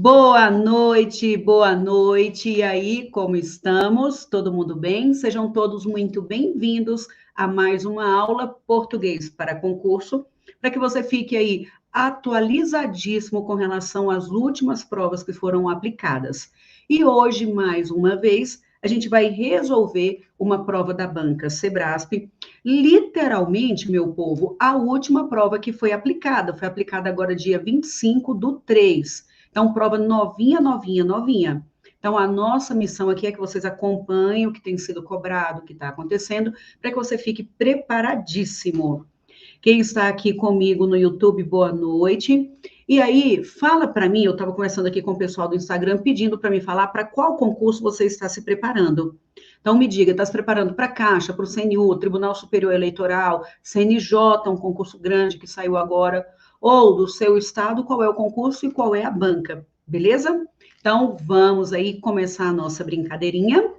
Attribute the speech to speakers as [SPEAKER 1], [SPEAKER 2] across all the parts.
[SPEAKER 1] Boa noite, boa noite. E aí, como estamos? Todo mundo bem? Sejam todos muito bem-vindos a mais uma aula português para concurso, para que você fique aí atualizadíssimo com relação às últimas provas que foram aplicadas. E hoje, mais uma vez, a gente vai resolver uma prova da banca Sebrasp, literalmente, meu povo, a última prova que foi aplicada agora dia 25/3. Então, prova novinha, novinha, novinha. Então, a nossa missão aqui é que vocês acompanhem o que tem sido cobrado, o que está acontecendo, para que você fique preparadíssimo. Quem está aqui comigo no YouTube, boa noite. E aí, fala para mim, eu estava conversando aqui com o pessoal do Instagram, pedindo para me falar para qual concurso você está se preparando. Então, me diga, está se preparando para a Caixa, para o CNU, Tribunal Superior Eleitoral, CNJ, um concurso grande que saiu agora, ou do seu estado, qual é o concurso e qual é a banca, beleza? Então, vamos aí começar a nossa brincadeirinha.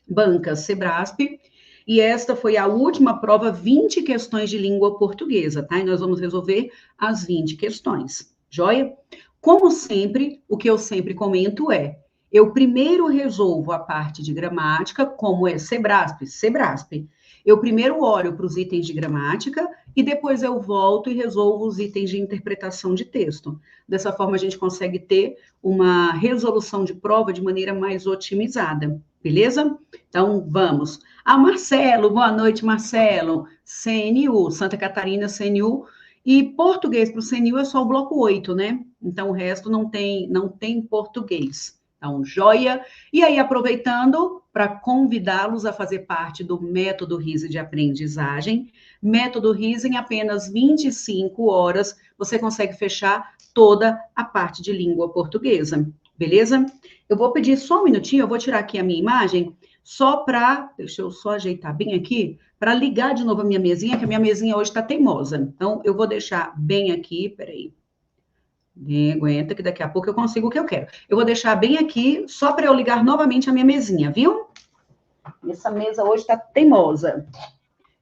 [SPEAKER 1] Banca Sebrasp, e esta foi a última prova, 20 questões de língua portuguesa, tá? E nós vamos resolver as 20 questões, joia? Como sempre, o que eu sempre comento é, eu primeiro resolvo a parte de gramática, como é Sebrasp. Eu primeiro olho para os itens de gramática e depois eu volto e resolvo os itens de interpretação de texto. Dessa forma, a gente consegue ter uma resolução de prova de maneira mais otimizada, beleza? Então, vamos. Marcelo, boa noite, Marcelo. CNU, Santa Catarina, CNU. E português para o CNU é só o bloco 8, né? Então, o resto não tem português. Então, joia. E aí, aproveitando para convidá-los a fazer parte do método RISE de aprendizagem. Método RISE, em apenas 25 horas, você consegue fechar toda a parte de língua portuguesa, beleza? Eu vou pedir só um minutinho, eu vou tirar aqui a minha imagem, só para, deixa eu só ajeitar bem aqui, para ligar de novo a minha mesinha, que a minha mesinha hoje está teimosa. Então, eu vou deixar bem aqui, peraí. Aguenta que daqui a pouco eu consigo o que eu quero. Eu vou deixar bem aqui, só para eu ligar novamente a minha mesinha, viu? Essa mesa hoje está teimosa.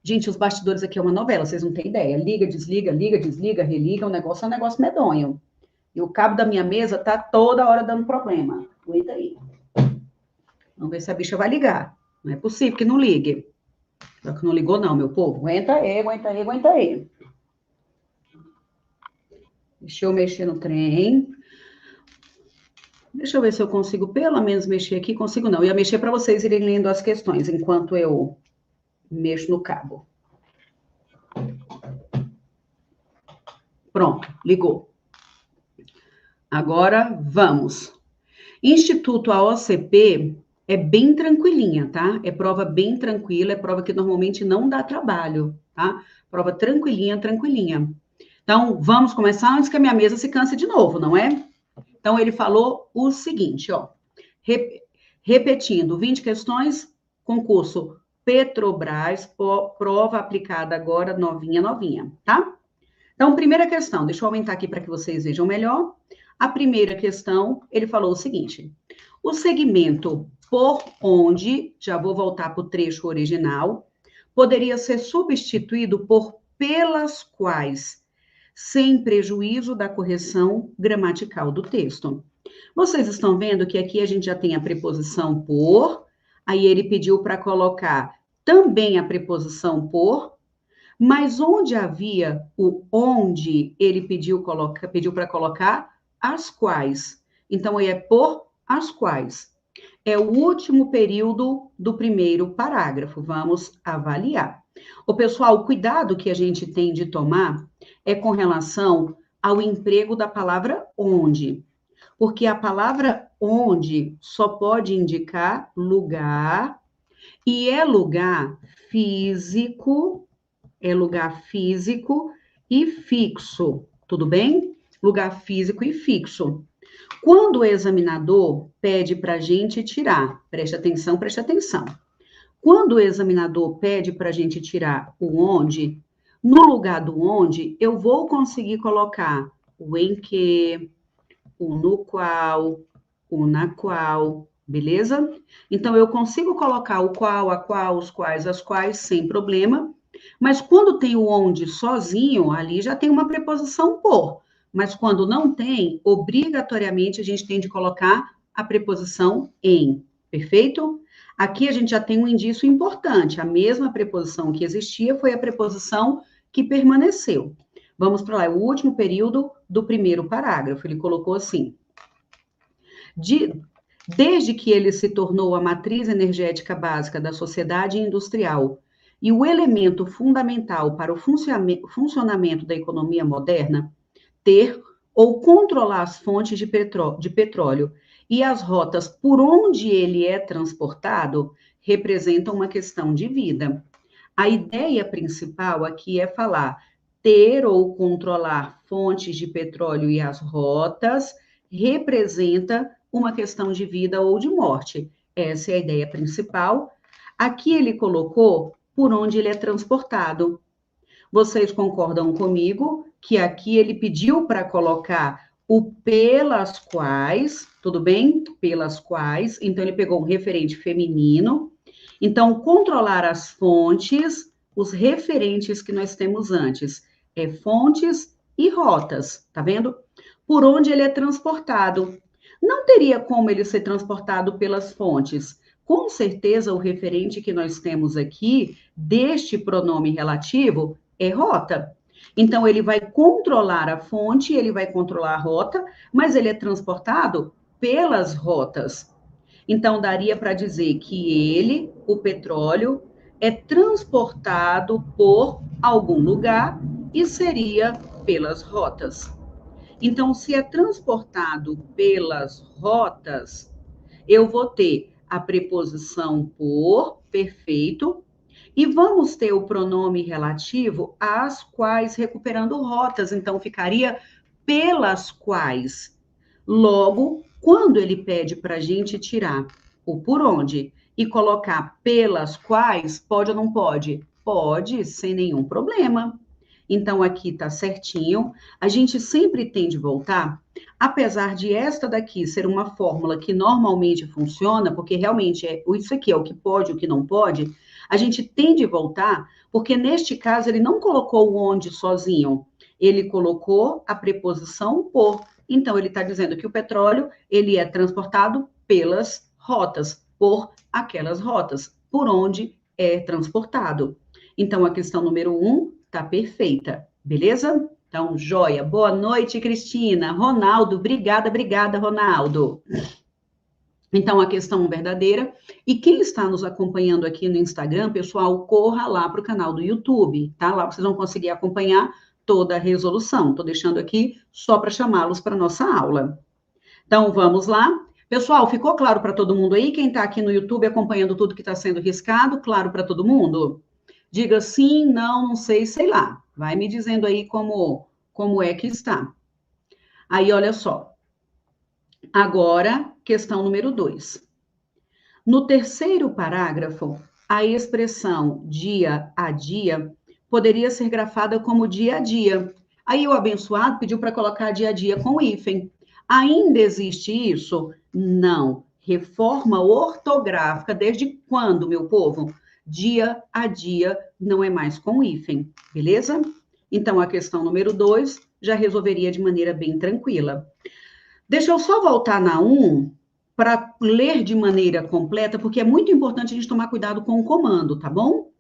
[SPEAKER 1] Gente, os bastidores aqui é uma novela, vocês não têm ideia. Liga, desliga, religa, o negócio é um negócio medonho. E o cabo da minha mesa tá toda hora dando problema. Aguenta aí. Vamos ver se a bicha vai ligar. Não é possível que não ligue. Só que não ligou não, meu povo. Aguenta aí. Deixa eu mexer no trem. Deixa eu ver se eu consigo pelo menos mexer aqui. Consigo não. Eu ia mexer para vocês irem lendo as questões enquanto eu mexo no cabo. Pronto, ligou. Agora, vamos. Instituto AOCP é bem tranquilinha, tá? É prova bem tranquila, é prova que normalmente não dá trabalho, tá? Prova tranquilinha. Então, vamos começar antes que a minha mesa se canse de novo, não é? Então, ele falou o seguinte, ó. Repetindo, 20 questões, concurso Petrobras, prova aplicada agora, novinha, tá? Então, primeira questão, deixa eu aumentar aqui para que vocês vejam melhor. A primeira questão, ele falou o seguinte: o segmento por onde, já vou voltar para o trecho original, poderia ser substituído por pelas quais, sem prejuízo da correção gramatical do texto. Vocês estão vendo que aqui a gente já tem a preposição por, aí ele pediu para colocar também a preposição por, mas onde havia o onde, ele pediu para colocar as quais. Então, aí é por as quais. É o último período do primeiro parágrafo. Vamos avaliar. O pessoal, o cuidado que a gente tem de tomar é com relação ao emprego da palavra onde. Porque a palavra onde só pode indicar lugar, e é lugar físico e fixo, tudo bem? Lugar físico e fixo. Quando o examinador pede para a gente tirar, preste atenção. Quando o examinador pede para a gente tirar o onde, no lugar do onde, eu vou conseguir colocar o em que, o no qual, o na qual, beleza? Então, eu consigo colocar o qual, a qual, os quais, as quais, sem problema. Mas quando tem o onde sozinho, ali já tem uma preposição por. mas quando não tem, obrigatoriamente a gente tem de colocar a preposição em, perfeito? Aqui a gente já tem um indício importante, a mesma preposição que existia foi a preposição que permaneceu. Vamos para lá, o último período do primeiro parágrafo, ele colocou assim: desde que ele se tornou a matriz energética básica da sociedade industrial e o elemento fundamental para o funcionamento da economia moderna, ter ou controlar as fontes de petróleo e as rotas por onde ele é transportado representam uma questão de vida. A ideia principal aqui é falar ter ou controlar fontes de petróleo e as rotas representa uma questão de vida ou de morte. Essa é a ideia principal. Aqui ele colocou por onde ele é transportado. Vocês concordam comigo que aqui ele pediu para colocar o pelas quais, tudo bem? Pelas quais, então ele pegou um referente feminino. Então, controlar as fontes, os referentes que nós temos antes, fontes e rotas, tá vendo? Por onde ele é transportado. Não teria como ele ser transportado pelas fontes. Com certeza, o referente que nós temos aqui, deste pronome relativo, é rota. Então, ele vai controlar a fonte, ele vai controlar a rota, mas ele é transportado pelas rotas. Então, daria para dizer que ele, o petróleo, é transportado por algum lugar e seria pelas rotas. Então, se é transportado pelas rotas, eu vou ter a preposição por, perfeito, e vamos ter o pronome relativo às quais, recuperando rotas. Então, ficaria pelas quais. Logo, quando ele pede para a gente tirar o por onde e colocar pelas quais, pode ou não pode? Pode, sem nenhum problema. Então, aqui está certinho. A gente sempre tem de voltar, apesar de esta daqui ser uma fórmula que normalmente funciona, porque realmente isso aqui é o que pode, o que não pode, a gente tem de voltar, porque neste caso ele não colocou o onde sozinho, ele colocou a preposição por. Então, ele está dizendo que o petróleo, ele é transportado pelas rotas, por aquelas rotas, por onde é transportado. Então, a questão número 1 está perfeita, beleza? Então, joia. Boa noite, Cristina. Ronaldo, obrigada, Ronaldo. Então, a questão verdadeira. E quem está nos acompanhando aqui no Instagram, pessoal, corra lá para o canal do YouTube, tá? Lá vocês vão conseguir acompanhar toda a resolução. Estou deixando aqui só para chamá-los para a nossa aula. Então, vamos lá. Pessoal, ficou claro para todo mundo aí? Quem está aqui no YouTube acompanhando tudo que está sendo riscado, claro para todo mundo? Diga sim, não sei, sei lá. Vai me dizendo aí como é que está. Aí, olha só. Agora, questão número 2. No terceiro parágrafo, a expressão dia a dia poderia ser grafada como dia a dia. Aí o abençoado pediu para colocar dia a dia com hífen. Ainda existe isso? Não. Reforma ortográfica, desde quando, meu povo? Dia a dia não é mais com hífen, beleza? Então, a questão número 2 já resolveria de maneira bem tranquila. Deixa eu só voltar na 1 para ler de maneira completa, porque é muito importante a gente tomar cuidado com o comando, tá bom?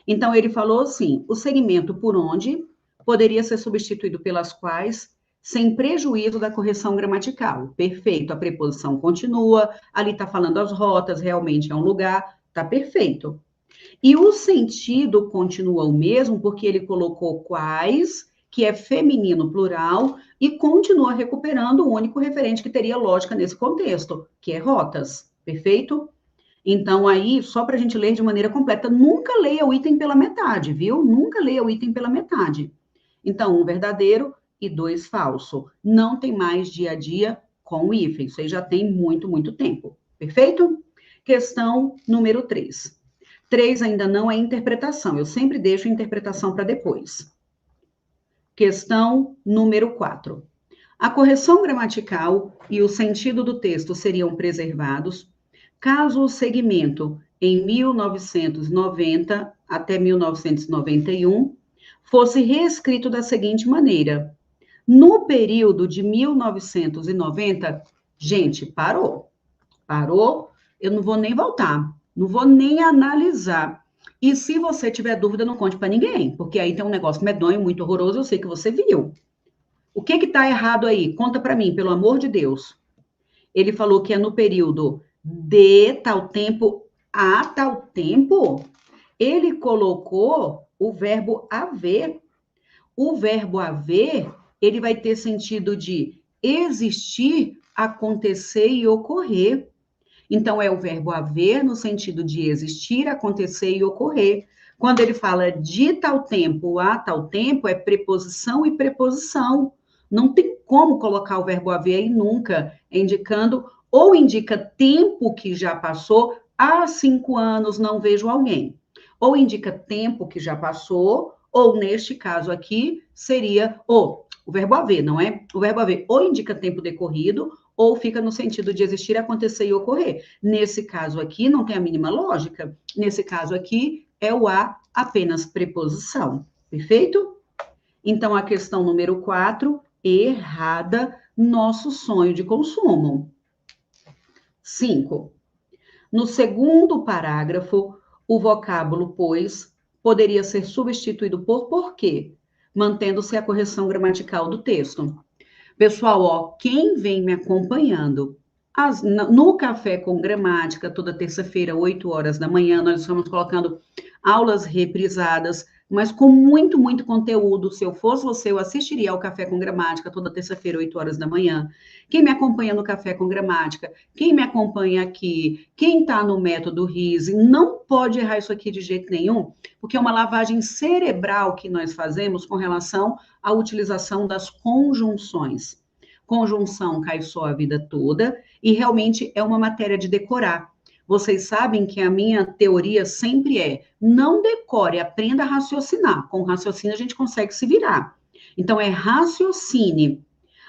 [SPEAKER 1] Então, ele falou assim: o segmento por onde poderia ser substituído pelas quais, sem prejuízo da correção gramatical. Perfeito, a preposição continua, ali está falando as rotas, realmente é um lugar, tá perfeito. E o sentido continua o mesmo, porque ele colocou quais, que é feminino plural, e continua recuperando o único referente que teria lógica nesse contexto, que é rotas. Perfeito? Então, aí, só para a gente ler de maneira completa, nunca leia o item pela metade, viu? Nunca leia o item pela metade. Então, 1 verdadeiro e 2 falso. Não tem mais dia a dia com o hífen. Isso aí já tem muito, muito tempo. Perfeito? Questão número 3. 3 ainda não é interpretação. Eu sempre deixo a interpretação para depois. Questão número 4. A correção gramatical e o sentido do texto seriam preservados caso o segmento em 1990 até 1991 fosse reescrito da seguinte maneira: No período de 1990, gente, parou. Parou, eu não vou nem voltar, não vou nem analisar. E se você tiver dúvida, não conte para ninguém, porque aí tem um negócio medonho, muito horroroso, eu sei que você viu. O que está errado aí? Conta para mim, pelo amor de Deus. Ele falou que é no período de tal tempo a tal tempo. Ele colocou o verbo haver. O verbo haver, ele vai ter sentido de existir, acontecer e ocorrer. Então, é o verbo haver no sentido de existir, acontecer e ocorrer. Quando ele fala de tal tempo a tal tempo, é preposição e preposição. Não tem como colocar o verbo haver aí nunca, indicando, ou indica tempo que já passou, há 5 anos não vejo alguém. Ou indica tempo que já passou, ou neste caso aqui, seria o verbo haver, não é? O verbo haver ou indica tempo decorrido, ou fica no sentido de existir, acontecer e ocorrer. Nesse caso aqui, não tem a mínima lógica. Nesse caso aqui, é o a apenas preposição. Perfeito? Então, a questão número 4, errada, nosso sonho de consumo. 5. No segundo parágrafo, o vocábulo pois poderia ser substituído por porquê, mantendo-se a correção gramatical do texto. Pessoal, ó, quem vem me acompanhando no Café com Gramática, toda terça-feira, 8 horas da manhã, nós estamos colocando aulas reprisadas, mas com muito, muito conteúdo. Se eu fosse você, eu assistiria ao Café com Gramática toda terça-feira, 8 horas da manhã. Quem me acompanha no Café com Gramática, quem me acompanha aqui, quem está no método RISE, não pode errar isso aqui de jeito nenhum, porque é uma lavagem cerebral que nós fazemos com relação à utilização das conjunções. Conjunção cai só a vida toda e realmente é uma matéria de decorar. Vocês sabem que a minha teoria sempre é: não decore, aprenda a raciocinar. Com raciocínio a gente consegue se virar. Então é raciocine.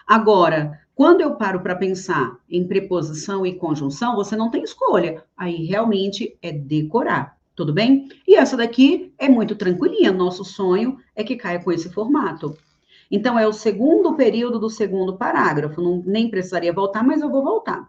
[SPEAKER 1] Agora, quando eu paro para pensar em preposição e conjunção, você não tem escolha. Aí realmente é decorar. Tudo bem? E essa daqui é muito tranquilinha. Nosso sonho é que caia com esse formato. Então, é o segundo período do segundo parágrafo. Não, nem precisaria voltar, mas eu vou voltar.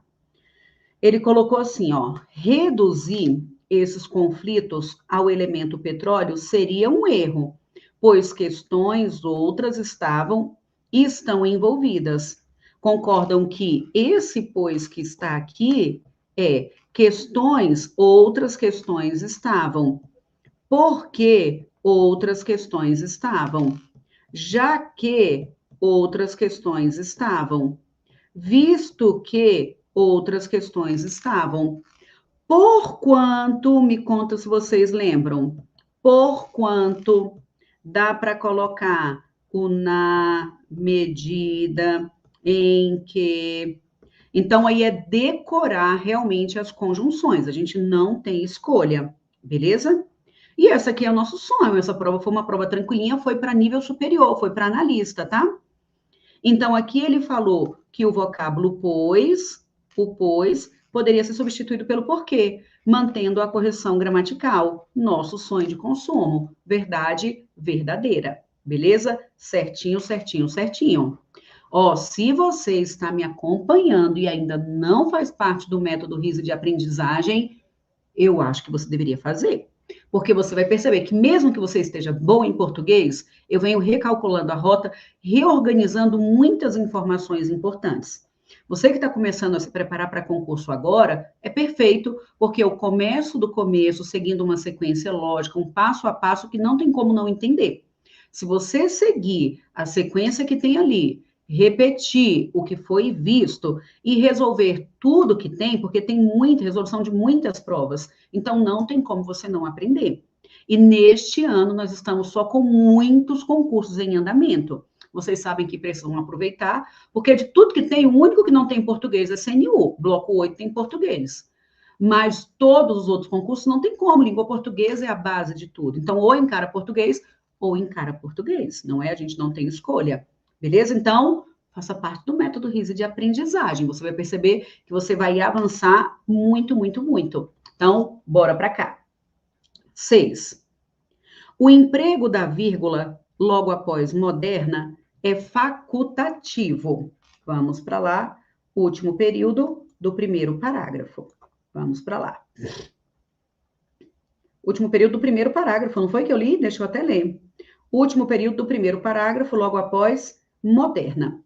[SPEAKER 1] Ele colocou assim, ó, reduzir esses conflitos ao elemento petróleo seria um erro, pois questões outras estavam e estão envolvidas. Concordam que esse pois que está aqui é outras questões estavam. Por que outras questões estavam? Já que outras questões estavam, visto que outras questões estavam. Porquanto, me conta se vocês lembram, porquanto dá para colocar o na medida em que. Então, aí é decorar realmente as conjunções, a gente não tem escolha, beleza? E essa aqui é o nosso sonho. Essa prova foi uma prova tranquilinha, foi para nível superior, foi para analista, tá? Então, aqui ele falou que o vocábulo pois, o pois, poderia ser substituído pelo porquê, mantendo a correção gramatical. Nosso sonho de consumo. Verdade, verdadeira. Beleza? Certinho, certinho, certinho. Ó, se você está me acompanhando e ainda não faz parte do método RISE de aprendizagem, eu acho que você deveria fazer. Porque você vai perceber que, mesmo que você esteja bom em português, eu venho recalculando a rota, reorganizando muitas informações importantes. Você que está começando a se preparar para concurso agora, é perfeito, porque eu começo do começo, seguindo uma sequência lógica, um passo a passo que não tem como não entender. Se você seguir a sequência que tem ali, repetir o que foi visto e resolver tudo que tem, porque tem muita resolução de muitas provas, então não tem como você não aprender. E neste ano nós estamos só com muitos concursos em andamento. Vocês sabem que precisam aproveitar, porque de tudo que tem, o único que não tem em português é CNU, bloco 8 tem português. Mas todos os outros concursos não tem como, língua portuguesa é a base de tudo. Então, ou encara português, ou encara português, não é? A gente não tem escolha. Beleza? Então, faça parte do método RISE de aprendizagem. Você vai perceber que você vai avançar muito, muito, muito. Então, bora para cá. 6. O emprego da vírgula logo após moderna é facultativo. Vamos para lá, último período do primeiro parágrafo. Vamos para lá. Último período do primeiro parágrafo, não foi que eu li? Deixa eu até ler. Último período do primeiro parágrafo, logo após moderna.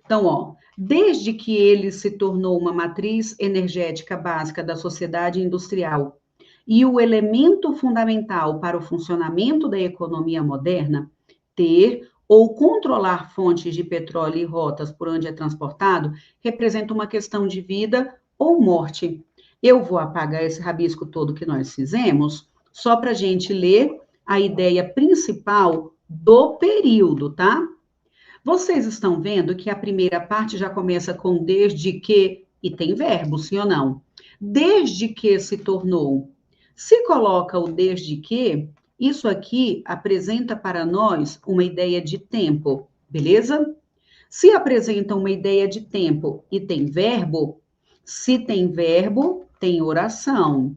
[SPEAKER 1] Então, ó, desde que ele se tornou uma matriz energética básica da sociedade industrial e o elemento fundamental para o funcionamento da economia moderna, ter ou controlar fontes de petróleo e rotas por onde é transportado representa uma questão de vida ou morte. Eu vou apagar esse rabisco todo que nós fizemos, só para a gente ler a ideia principal do período, tá? Vocês estão vendo que a primeira parte já começa com desde que, e tem verbo, sim ou não? Desde que se tornou. Se coloca o desde que, isso aqui apresenta para nós uma ideia de tempo, beleza? Se apresenta uma ideia de tempo e tem verbo, se tem verbo, tem oração.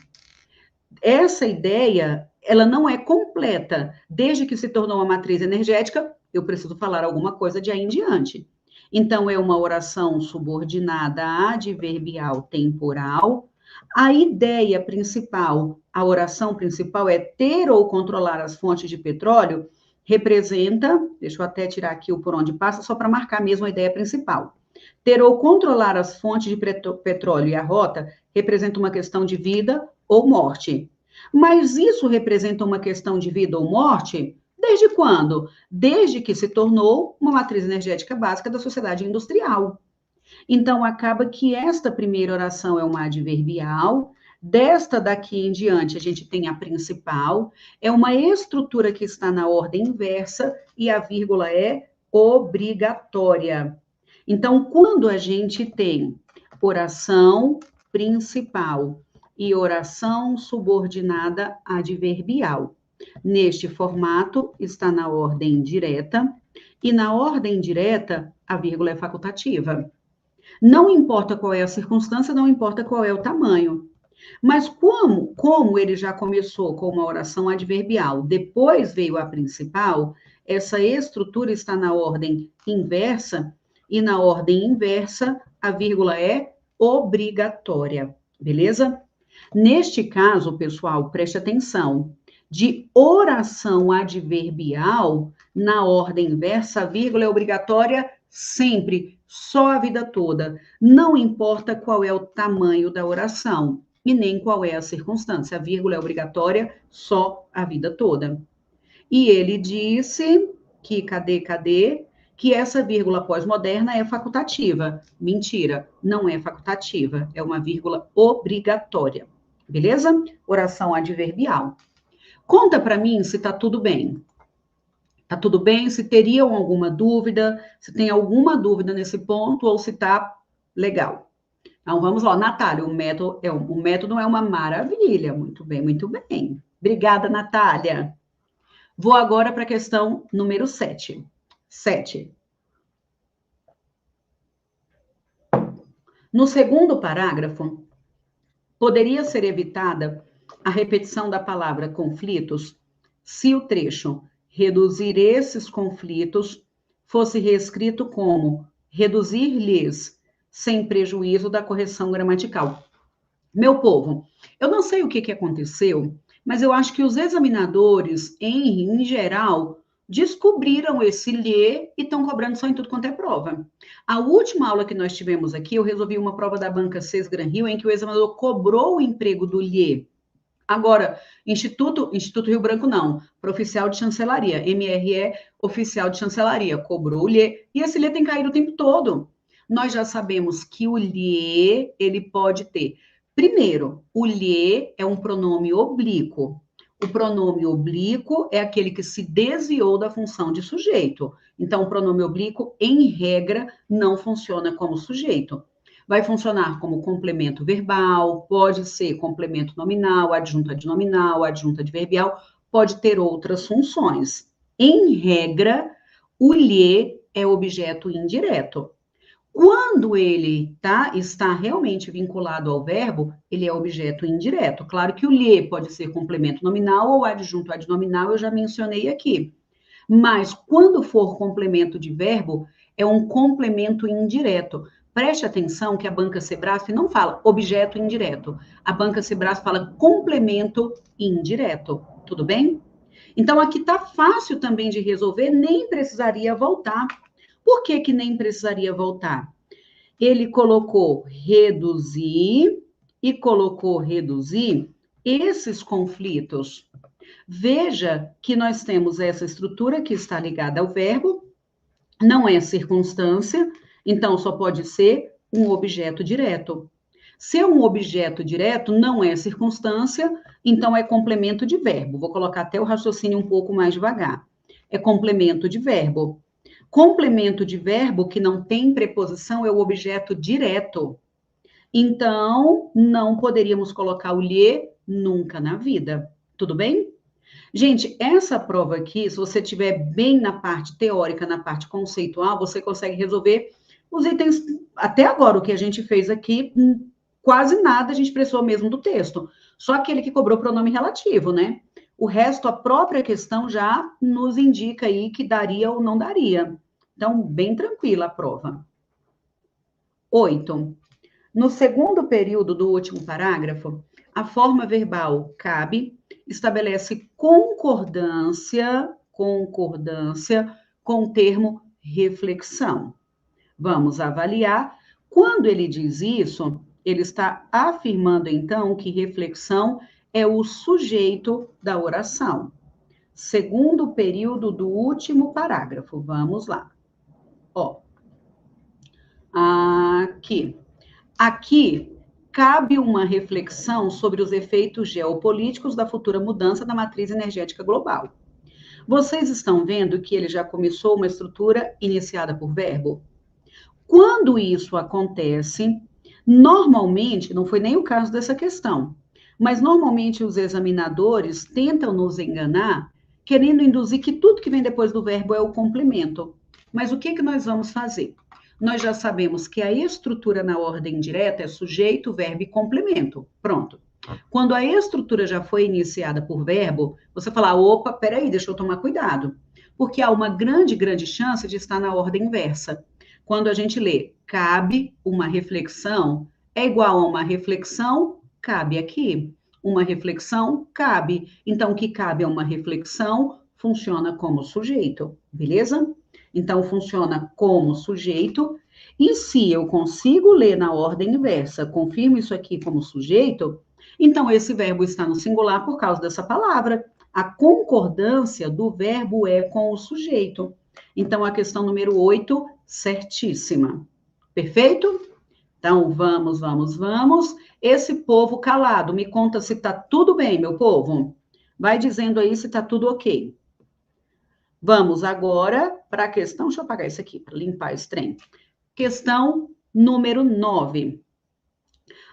[SPEAKER 1] Essa ideia, ela não é completa. Desde que se tornou uma matriz energética, eu preciso falar alguma coisa de aí em diante. Então, é uma oração subordinada adverbial temporal. A ideia principal, a oração principal é ter ou controlar as fontes de petróleo, representa, deixa eu até tirar aqui o por onde passa, só para marcar mesmo a ideia principal. Ter ou controlar as fontes de petróleo e a rota representa uma questão de vida ou morte. Mas isso representa uma questão de vida ou morte? Desde quando? Desde que se tornou uma matriz energética básica da sociedade industrial. Então, acaba que esta primeira oração é uma adverbial, desta daqui em diante a gente tem a principal, é uma estrutura que está na ordem inversa e a vírgula é obrigatória. Então, quando a gente tem oração principal e oração subordinada adverbial, neste formato está na ordem direta, e na ordem direta a vírgula é facultativa. Não importa qual é a circunstância, não importa qual é o tamanho. Mas como ele já começou com uma oração adverbial, depois veio a principal, essa estrutura está na ordem inversa, e na ordem inversa, a vírgula é obrigatória, beleza? Neste caso, pessoal, preste atenção, de oração adverbial, na ordem inversa, a vírgula é obrigatória sempre, só a vida toda. Não importa qual é o tamanho da oração e nem qual é a circunstância. A vírgula é obrigatória só a vida toda. E ele disse que, cadê? Que essa vírgula pós-moderna é facultativa. Mentira, não é facultativa, é uma vírgula obrigatória. Beleza? Oração adverbial. Conta para mim se tá tudo bem. Tá tudo bem? Se teriam alguma dúvida, se tem alguma dúvida nesse ponto ou se tá legal. Então, vamos lá. Natália, o método é uma maravilha. Muito bem, muito bem. Obrigada, Natália. Vou agora para a questão número 7. 7. No segundo parágrafo, poderia ser evitada a repetição da palavra conflitos se o trecho reduzir esses conflitos fosse reescrito como reduzir-lhes sem prejuízo da correção gramatical. Meu povo, eu não sei o que aconteceu, mas eu acho que os examinadores, em geral, descobriram esse lhe e estão cobrando só em tudo quanto é prova. A última aula que nós tivemos aqui, eu resolvi uma prova da banca CES Gran Rio, em que o examinador cobrou o emprego do lhe. Agora, Instituto Rio Branco não, para oficial de chancelaria, MRE, oficial de chancelaria, cobrou o lhe, e esse lhe tem caído o tempo todo. Nós já sabemos que o lhe, ele pode ter. Primeiro, o lhe é um pronome oblíquo. O pronome oblíquo é aquele que se desviou da função de sujeito. Então, o pronome oblíquo, em regra, não funciona como sujeito. Vai funcionar como complemento verbal, pode ser complemento nominal, adjunto adnominal, adjunto adverbial, pode ter outras funções. Em regra, o lhe é objeto indireto. Quando ele está realmente vinculado ao verbo, ele é objeto indireto. Claro que o lhe pode ser complemento nominal ou adjunto adnominal, eu já mencionei aqui. Mas quando for complemento de verbo, é um complemento indireto. Preste atenção que a banca Sebrasp não fala objeto indireto. A banca Sebrasp fala complemento indireto. Tudo bem? Então, aqui está fácil também de resolver, nem precisaria voltar. Por que que nem precisaria voltar? Ele colocou reduzir e colocou reduzir esses conflitos. Veja que nós temos essa estrutura que está ligada ao verbo, não é circunstância, então só pode ser um objeto direto. Se é um objeto direto, não é circunstância, então é complemento de verbo. Vou colocar até o raciocínio um pouco mais devagar. É complemento de verbo. Complemento de verbo que não tem preposição é o objeto direto. Então, não poderíamos colocar o lhe nunca na vida. Tudo bem? Gente, essa prova aqui, se você estiver bem na parte teórica, na parte conceitual, você consegue resolver os itens, até agora, o que a gente fez aqui, quase nada a gente precisou mesmo do texto. Só aquele que cobrou pronome relativo, né? O resto, a própria questão já nos indica aí que daria ou não daria. Então, bem tranquila a prova. 8. No segundo período do último parágrafo, a forma verbal cabe estabelece concordância com o termo reflexão. Vamos avaliar. Quando ele diz isso, ele está afirmando, então, que reflexão é o sujeito da oração. Segundo período do último parágrafo. Vamos lá. Ó. Aqui cabe uma reflexão sobre os efeitos geopolíticos da futura mudança da matriz energética global. Vocês estão vendo que ele já começou uma estrutura iniciada por verbo? Quando isso acontece, normalmente, não foi nem o caso dessa questão, mas normalmente os examinadores tentam nos enganar, querendo induzir que tudo que vem depois do verbo é o complemento. Mas o que nós vamos fazer? Nós já sabemos que a estrutura na ordem direta é sujeito, verbo e complemento. Pronto. Quando a estrutura já foi iniciada por verbo, você fala, opa, peraí, deixa eu tomar cuidado. Porque há uma grande, grande chance de estar na ordem inversa. Quando a gente lê, cabe uma reflexão, é igual a uma reflexão, cabe aqui. Uma reflexão, cabe. Então, o que cabe a uma reflexão funciona como sujeito, beleza? Então, funciona como sujeito, e se eu consigo ler na ordem inversa, confirmo isso aqui como sujeito, então esse verbo está no singular por causa dessa palavra. A concordância do verbo é com o sujeito. Então, a questão número 8, certíssima. Perfeito? Então, vamos. Esse povo calado, me conta se está tudo bem, meu povo. Vai dizendo aí se está tudo ok. Vamos agora para a questão, deixa eu apagar isso aqui, para limpar esse trem. Questão número 9.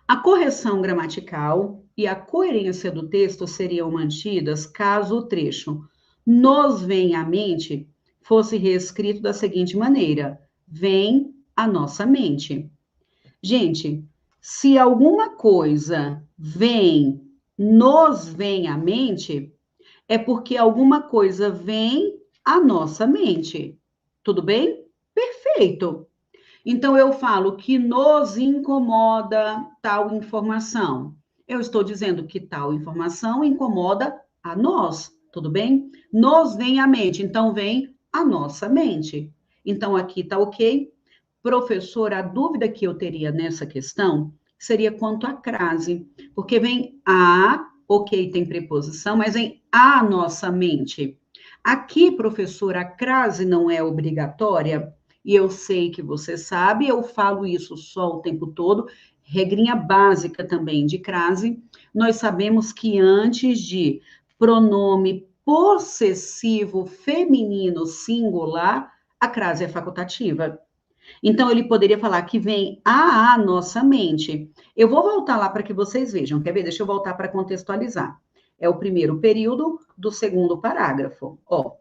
[SPEAKER 1] A correção gramatical e a coerência do texto seriam mantidas caso o trecho nos vem à mente fosse reescrito da seguinte maneira: vem à nossa mente. Gente, se alguma coisa nos vem à mente, é porque alguma coisa vem à nossa mente. Tudo bem? Perfeito. Então, eu falo que nos incomoda tal informação. Eu estou dizendo que tal informação incomoda a nós, tudo bem? Nos vem à mente, então vem à nossa mente. Então, aqui está ok. Professor, a dúvida que eu teria nessa questão seria quanto à crase, porque vem a, ok, tem preposição, mas vem a nossa mente. Aqui, professor, a crase não é obrigatória, e eu sei que você sabe, eu falo isso só o tempo todo, regrinha básica também de crase, nós sabemos que antes de pronome possessivo feminino singular, a crase é facultativa. Então, ele poderia falar que vem à nossa mente. Eu vou voltar lá para que vocês vejam, quer ver? Deixa eu voltar para contextualizar. É o primeiro período do segundo parágrafo. Ó,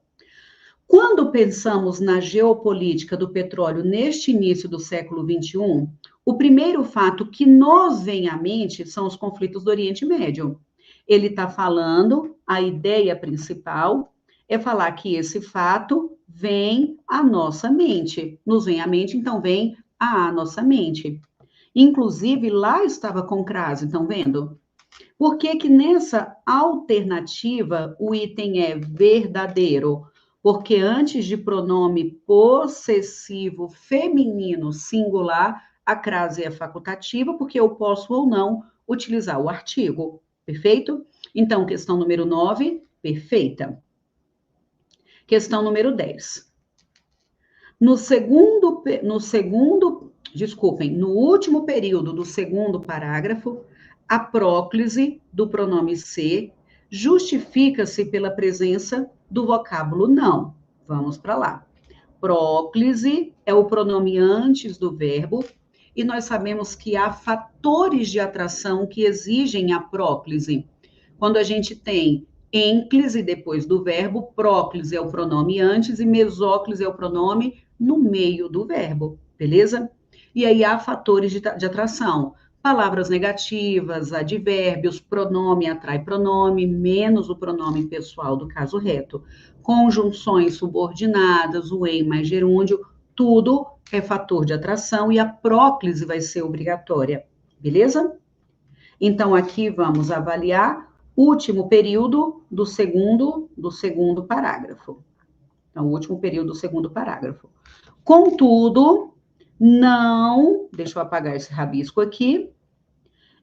[SPEAKER 1] quando pensamos na geopolítica do petróleo neste início do século XXI, o primeiro fato que nos vem à mente são os conflitos do Oriente Médio. Ele está falando, a ideia principal É falar que esse fato vem à nossa mente. Nos vem à mente, então vem à nossa mente. Inclusive, lá estava com crase, estão vendo? Por que que nessa alternativa o item é verdadeiro? Porque antes de pronome possessivo feminino singular, a crase é facultativa, porque eu posso ou não utilizar o artigo. Perfeito? Então, questão número 9, perfeita. Questão número 10. No último período do segundo parágrafo, a próclise do pronome ser justifica-se pela presença do vocábulo não. Vamos para lá. Próclise é o pronome antes do verbo, e nós sabemos que há fatores de atração que exigem a próclise. Quando a gente tem ênclise depois do verbo, próclise é o pronome antes e mesóclise é o pronome no meio do verbo, beleza? E aí há fatores de atração. Palavras negativas, advérbios, pronome atrai pronome, menos o pronome pessoal do caso reto. Conjunções subordinadas, o em mais gerúndio, tudo é fator de atração e a próclise vai ser obrigatória, beleza? Então, aqui vamos avaliar o último período do segundo parágrafo. Então, o último período do segundo parágrafo. Contudo, não, deixa eu apagar esse rabisco aqui.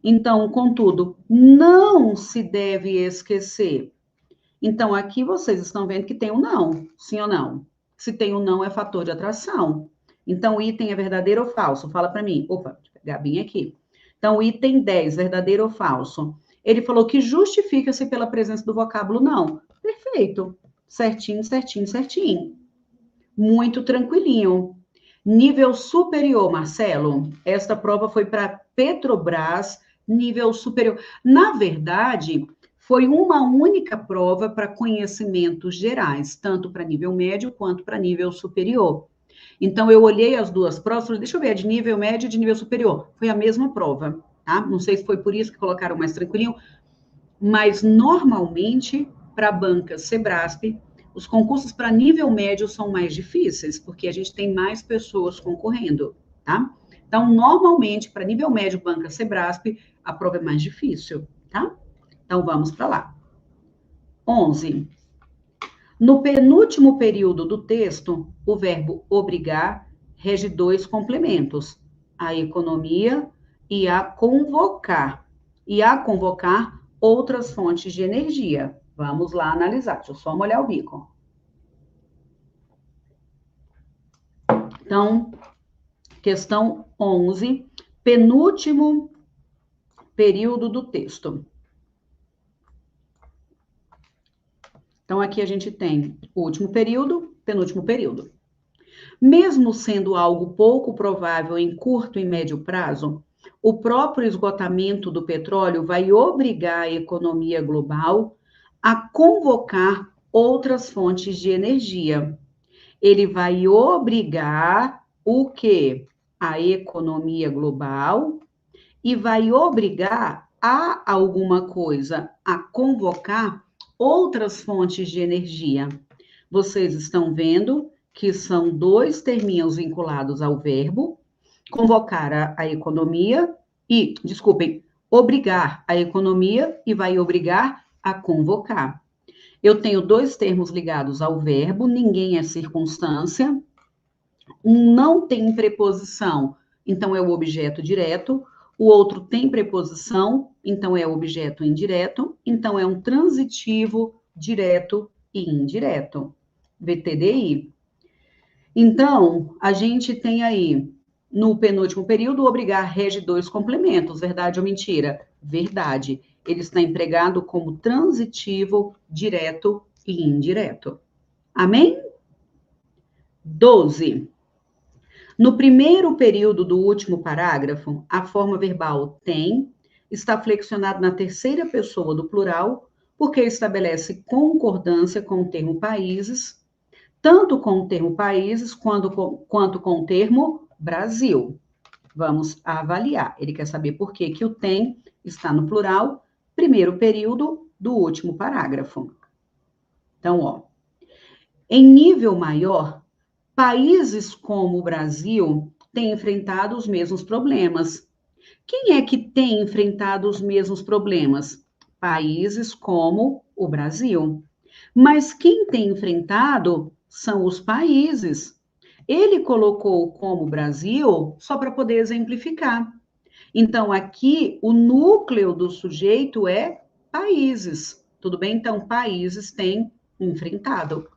[SPEAKER 1] Então, contudo, não se deve esquecer. Então, aqui vocês estão vendo que tem um não, sim ou não? Se tem um não, é fator de atração. Então, o item é verdadeiro ou falso? Fala para mim. Opa, deixa eu pegar bem aqui. Então, o item 10, verdadeiro ou falso? Ele falou que justifica-se pela presença do vocábulo não. Perfeito. Certinho, certinho, certinho. Muito tranquilinho. Nível superior, Marcelo. Esta prova foi para Petrobras, nível superior. Na verdade, foi uma única prova para conhecimentos gerais, tanto para nível médio quanto para nível superior. Então, eu olhei as duas provas e falei, deixa eu ver, a de nível médio e de nível superior. Foi a mesma prova, tá? Não sei se foi por isso que colocaram mais tranquilinho, mas normalmente, para a banca Sebrasp, os concursos para nível médio são mais difíceis, porque a gente tem mais pessoas concorrendo, tá? Então, normalmente, para nível médio, banca Sebrasp, a prova é mais difícil, tá? Então, vamos para lá. 11. No penúltimo período do texto, o verbo obrigar rege dois complementos, a economia e a convocar. E a convocar outras fontes de energia. Vamos lá analisar. Deixa eu só molhar o bico. Então, questão 11, penúltimo período do texto. Então, aqui a gente tem o último período, penúltimo período. Mesmo sendo algo pouco provável em curto e médio prazo, o próprio esgotamento do petróleo vai obrigar a economia global a convocar outras fontes de energia. Ele vai obrigar o quê? A economia global e vai obrigar a alguma coisa, a convocar outras fontes de energia. Vocês estão vendo que são dois terminhos vinculados ao verbo, convocar a economia e, desculpem, obrigar a economia e vai obrigar a convocar. Eu tenho dois termos ligados ao verbo, ninguém é circunstância, um não tem preposição, então é o objeto direto, o outro tem preposição, então é o objeto indireto, então é um transitivo direto e indireto. VTDI. Então, a gente tem aí, no penúltimo período, obrigar rege dois complementos, verdade ou mentira? Verdade. Ele está empregado como transitivo direto e indireto. Amém? 12. No primeiro período do último parágrafo, a forma verbal tem está flexionada na terceira pessoa do plural, porque estabelece concordância com o termo países, tanto com o termo países quanto com o termo Brasil. Vamos avaliar. Ele quer saber por que o tem está no plural, primeiro período do último parágrafo. Então, ó, Em nível maior, países como o Brasil têm enfrentado os mesmos problemas. Quem é que tem enfrentado os mesmos problemas? Países como o Brasil. Mas quem tem enfrentado são os países. Ele colocou como Brasil só para poder exemplificar. Então, aqui, o núcleo do sujeito é países. Tudo bem? Então, países têm enfrentado.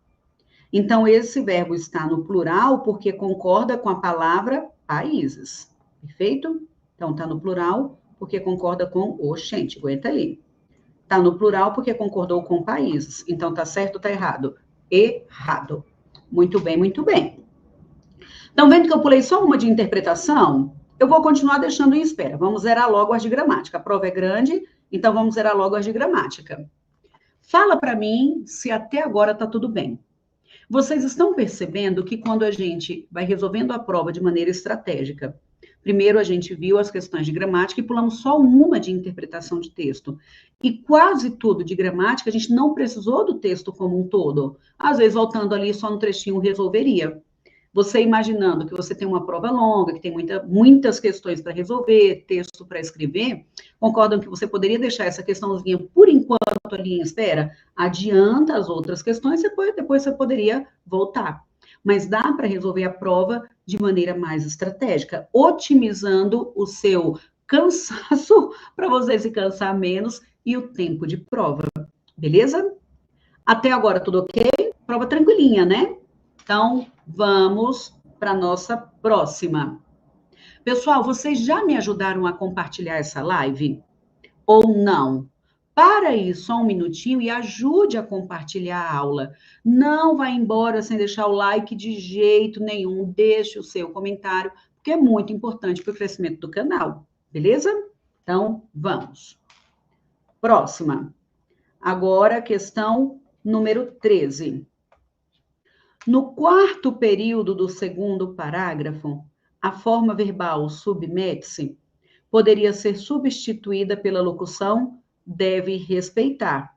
[SPEAKER 1] Então, esse verbo está no plural porque concorda com a palavra países. Perfeito? Então, está no plural porque concorda com oxente, aguenta aí. Está no plural porque concordou com países. Então, está certo ou está errado? Errado. Muito bem, muito bem. Então, vendo que eu pulei só uma de interpretação, eu vou continuar deixando em espera. Vamos zerar logo as de gramática. A prova é grande, então vamos zerar logo as de gramática. Fala para mim se até agora está tudo bem. Vocês estão percebendo que quando a gente vai resolvendo a prova de maneira estratégica, primeiro a gente viu as questões de gramática e pulamos só uma de interpretação de texto. E quase tudo de gramática a gente não precisou do texto como um todo. Às vezes, voltando ali só no trechinho, resolveria. Você imaginando que você tem uma prova longa, que tem muitas questões para resolver, texto para escrever, concordam que você poderia deixar essa questãozinha por enquanto ali em espera? Adianta as outras questões, depois você poderia voltar. Mas dá para resolver a prova de maneira mais estratégica, otimizando o seu cansaço para você se cansar menos e o tempo de prova. Beleza? Até agora tudo ok? Prova tranquilinha, né? Então, vamos para a nossa próxima. Pessoal, vocês já me ajudaram a compartilhar essa live? Ou não? Para aí só um minutinho e ajude a compartilhar a aula. Não vá embora sem deixar o like de jeito nenhum. Deixe o seu comentário, porque é muito importante para o crescimento do canal. Beleza? Então, vamos. Próxima. Agora, questão número 13. No quarto período do segundo parágrafo, a forma verbal submete-se poderia ser substituída pela locução deve respeitar,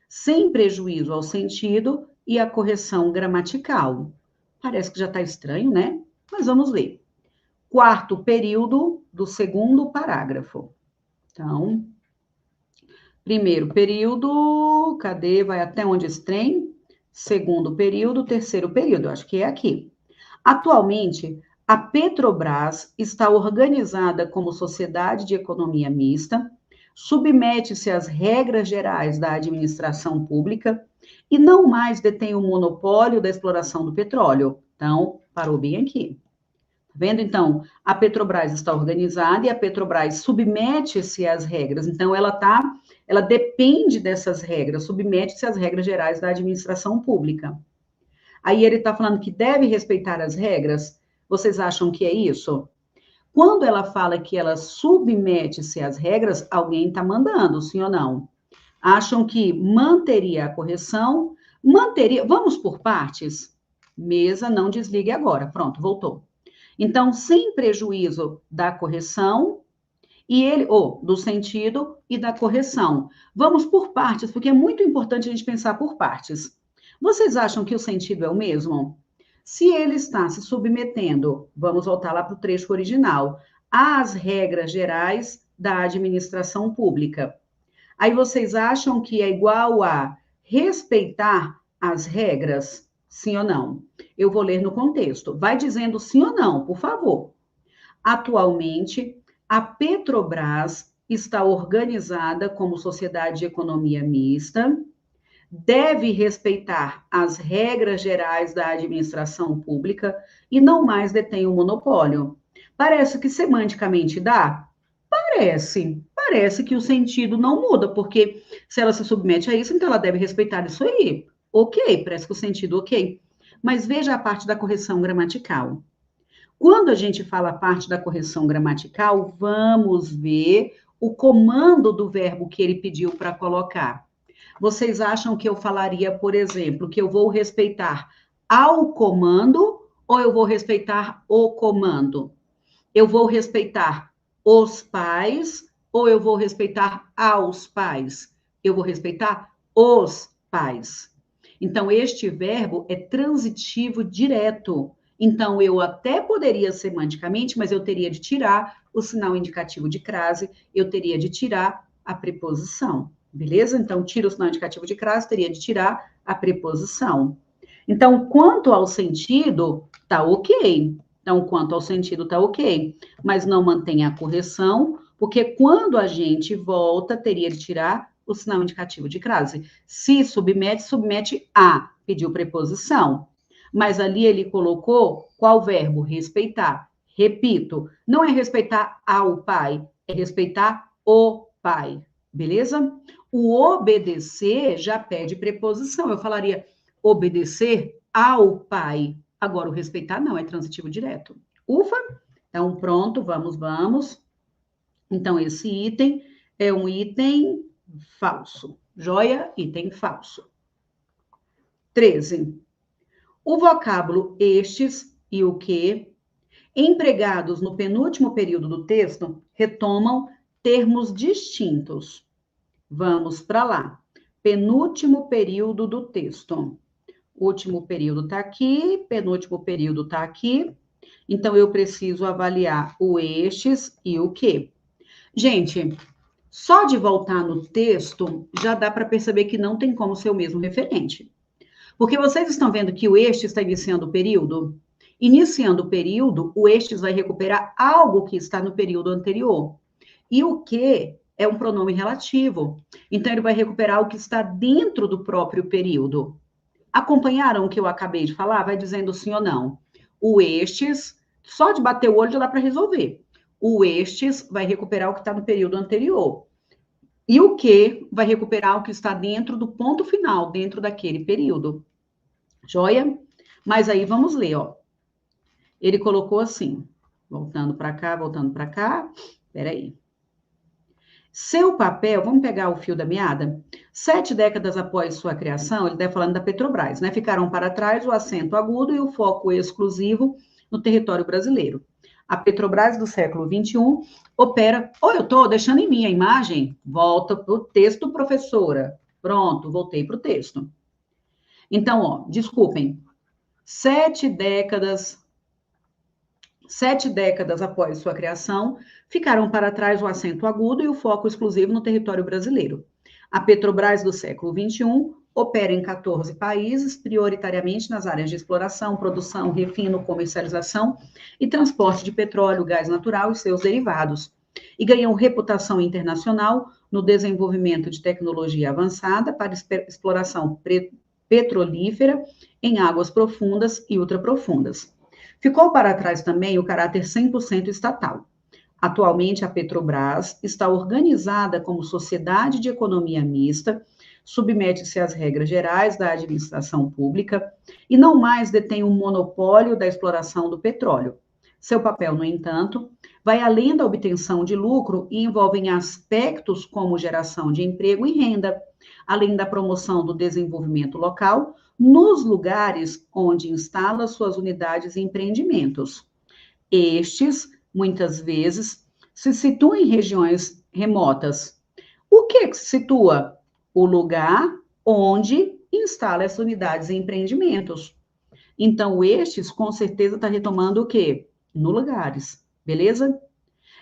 [SPEAKER 1] sem prejuízo ao sentido e à correção gramatical. Parece que já está estranho, né? Mas vamos ler. Quarto período do segundo parágrafo. Então, primeiro período, cadê? Vai até onde esse trem? Segundo período, terceiro período, acho que é aqui. Atualmente, a Petrobras está organizada como sociedade de economia mista, submete-se às regras gerais da administração pública e não mais detém o monopólio da exploração do petróleo. Então, parou bem aqui. Tá vendo? Então, a Petrobras está organizada e a Petrobras submete-se às regras. Então, ela depende dessas regras, submete-se às regras gerais da administração pública. Aí ele está falando que deve respeitar as regras. Vocês acham que é isso? Quando ela fala que ela submete-se às regras, alguém está mandando, sim ou não? Acham que manteria a correção? Manteria. Vamos por partes? Mesa, não desligue agora. Pronto, voltou. Então, sem prejuízo da correção do sentido e da correção. Vamos por partes, porque é muito importante a gente pensar por partes. Vocês acham que o sentido é o mesmo? Se ele está se submetendo, vamos voltar lá para o trecho original, às regras gerais da administração pública. Aí vocês acham que é igual a respeitar as regras? Sim ou não? Eu vou ler no contexto. Vai dizendo sim ou não, por favor. Atualmente, a Petrobras está organizada como sociedade de economia mista, deve respeitar as regras gerais da administração pública e não mais detém o monopólio. Parece que semanticamente dá? Parece que o sentido não muda, porque se ela se submete a isso, então ela deve respeitar isso aí. Ok, parece que o sentido ok. Mas veja a parte da correção gramatical. Quando a gente fala a parte da correção gramatical, vamos ver o comando do verbo que ele pediu para colocar. Vocês acham que eu falaria, por exemplo, que eu vou respeitar ao comando ou eu vou respeitar o comando? Eu vou respeitar os pais ou eu vou respeitar aos pais? Eu vou respeitar os pais. Então, este verbo é transitivo direto. Então, eu até poderia semanticamente, mas eu teria de tirar o sinal indicativo de crase, eu teria de tirar a preposição, beleza? Então, tira o sinal indicativo de crase, teria de tirar a preposição. Então, quanto ao sentido, tá ok. Então, quanto ao sentido, tá ok. Mas não mantenha a correção, porque quando a gente volta, teria de tirar o sinal indicativo de crase. Se submete, submete a, pediu preposição. Mas ali ele colocou qual verbo? Respeitar. Repito, não é respeitar ao pai, é respeitar o pai. Beleza? O obedecer já pede preposição. Eu falaria obedecer ao pai. Agora, o respeitar não, é transitivo direto. Ufa! Então, pronto, vamos. Então, esse item é um item falso. Joia, item falso. 13. O vocábulo estes e o que, empregados no penúltimo período do texto, retomam termos distintos. Vamos para lá. Penúltimo período do texto. Último período está aqui, penúltimo período está aqui. Então, eu preciso avaliar o estes e o que. Gente, só de voltar no texto, já dá para perceber que não tem como ser o mesmo referente. Porque vocês estão vendo que o estes está iniciando o período? Iniciando o período, o estes vai recuperar algo que está no período anterior. E o que é um pronome relativo. Então, ele vai recuperar o que está dentro do próprio período. Acompanharam o que eu acabei de falar? Vai dizendo sim ou não. O estes, só de bater o olho já dá para resolver. O estes vai recuperar o que está no período anterior. E o que vai recuperar o que está dentro do ponto final, dentro daquele período. Joia? Mas aí vamos ler, ó. Ele colocou assim, voltando para cá. Peraí. Seu papel, vamos pegar o fio da meada? 7 décadas após sua criação, ele está falando da Petrobras, né? Ficaram para trás o acento agudo e o foco exclusivo no território brasileiro. A Petrobras do século XXI opera... eu estou deixando em mim a imagem? Volta para o texto, professora. Pronto, voltei para o texto. Então, ó, desculpem. 7 décadas após sua criação, ficaram para trás o acento agudo e o foco exclusivo no território brasileiro. A Petrobras do século XXI opera em 14 países, prioritariamente nas áreas de exploração, produção, refino, comercialização e transporte de petróleo, gás natural e seus derivados, e ganhou reputação internacional no desenvolvimento de tecnologia avançada para exploração petrolífera em águas profundas e ultraprofundas. Ficou para trás também o caráter 100% estatal. Atualmente, a Petrobras está organizada como sociedade de economia mista, submete-se às regras gerais da administração pública e não mais detém um monopólio da exploração do petróleo. Seu papel, no entanto, vai além da obtenção de lucro e envolve aspectos como geração de emprego e renda, além da promoção do desenvolvimento local, nos lugares onde instala suas unidades e empreendimentos. Estes, muitas vezes, se situam em regiões remotas. O que situa? O lugar onde instala as unidades e empreendimentos. Então, estes, com certeza, está retomando o quê? No lugares, beleza?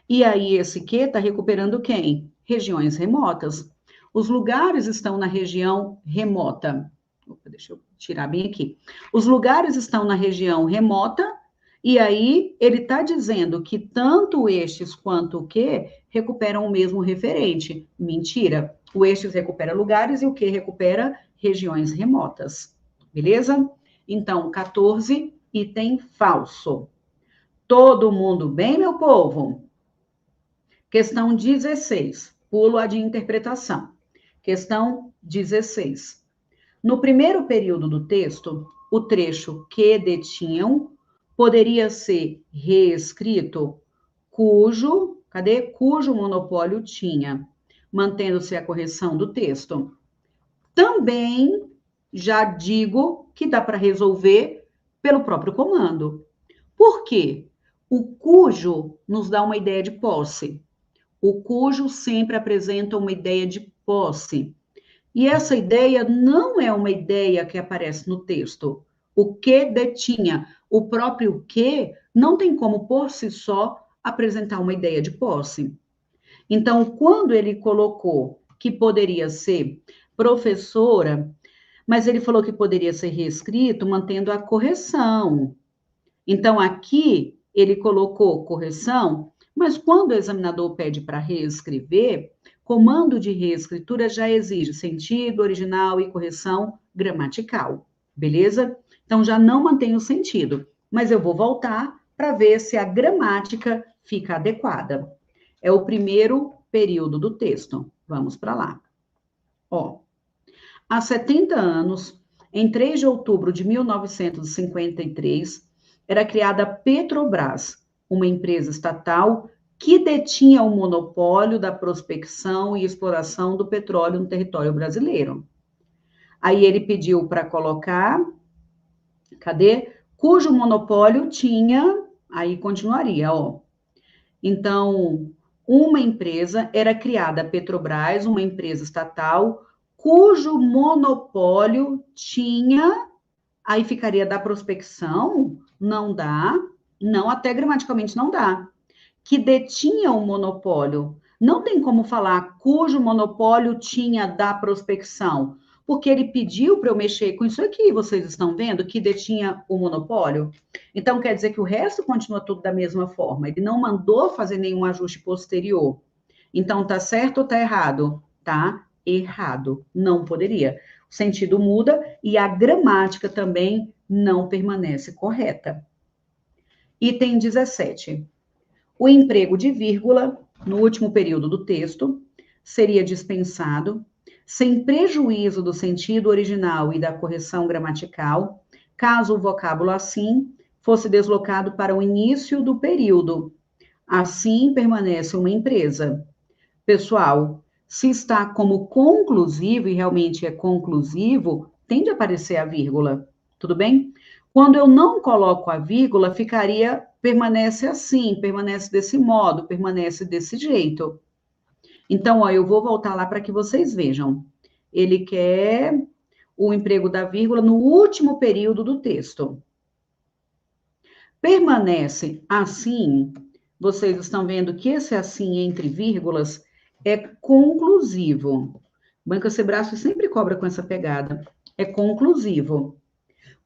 [SPEAKER 1] E aí, esse que está recuperando quem? Regiões remotas. Os lugares estão na região remota. Opa, deixa eu tirar bem aqui. Os lugares estão na região remota, e aí ele está dizendo que tanto estes quanto o que recuperam o mesmo referente. Mentira. O estes recupera lugares e o que recupera regiões remotas. Beleza? Então, 14, item falso. Todo mundo bem, meu povo? Questão 16. Pulo a de interpretação. Questão 16. No primeiro período do texto, o trecho que detinham poderia ser reescrito cujo monopólio tinha, mantendo-se a correção do texto. Também já digo que dá para resolver pelo próprio comando. Por quê? O cujo nos dá uma ideia de posse. O cujo sempre apresenta uma ideia de posse. E essa ideia não é uma ideia que aparece no texto. O que detinha, o próprio que não tem como por si só apresentar uma ideia de posse. Então, quando ele colocou que poderia ser professora, mas ele falou que poderia ser reescrito mantendo a correção. Então, aqui ele colocou correção, mas quando o examinador pede para reescrever, comando de reescritura já exige sentido original e correção gramatical, beleza? Então, já não mantém o sentido, mas eu vou voltar para ver se a gramática fica adequada. É o primeiro período do texto. Vamos para lá. Ó, há 70 anos, em 3 de outubro de 1953, era criada a Petrobras, uma empresa estatal que detinha o monopólio da prospecção e exploração do petróleo no território brasileiro. Aí ele pediu para colocar, cadê? Cujo monopólio tinha, aí continuaria, ó. Então, uma empresa era criada, a Petrobras, uma empresa estatal, cujo monopólio tinha, aí ficaria da prospecção, não dá, não, até gramaticalmente não dá, que detinha o monopólio. Não tem como falar cujo monopólio tinha da prospecção, porque ele pediu para eu mexer com isso aqui, vocês estão vendo, que detinha o monopólio. Então, quer dizer que o resto continua tudo da mesma forma. Ele não mandou fazer nenhum ajuste posterior. Então, tá certo ou tá errado? Tá errado. Não poderia. O sentido muda e a gramática também não permanece correta. Item 17. O emprego de vírgula no último período do texto seria dispensado, sem prejuízo do sentido original e da correção gramatical, caso o vocábulo assim fosse deslocado para o início do período. Assim permanece uma empresa. Pessoal, se está como conclusivo, e realmente é conclusivo, tem de aparecer a vírgula, tudo bem? Quando eu não coloco a vírgula, permanece assim, permanece desse modo, permanece desse jeito. Então, ó, eu vou voltar lá para que vocês vejam. Ele quer o emprego da vírgula no último período do texto. Permanece assim, vocês estão vendo que esse assim entre vírgulas é conclusivo. Banca Sebraço sempre cobra com essa pegada. É conclusivo.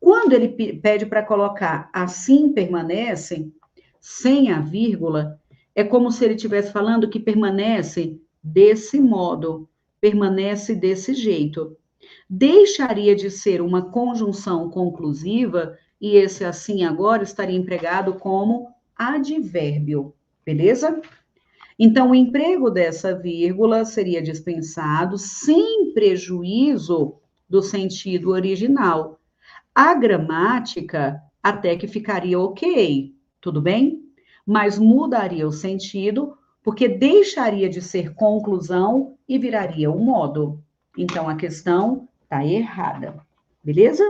[SPEAKER 1] Quando ele pede para colocar assim permanece, sem a vírgula, é como se ele estivesse falando que permanece desse modo, permanece desse jeito. Deixaria de ser uma conjunção conclusiva e esse assim agora estaria empregado como advérbio, beleza? Então, o emprego dessa vírgula seria dispensado sem prejuízo do sentido original. A gramática até que ficaria ok, tudo bem? Mas mudaria o sentido, porque deixaria de ser conclusão e viraria o modo. Então, a questão está errada, beleza?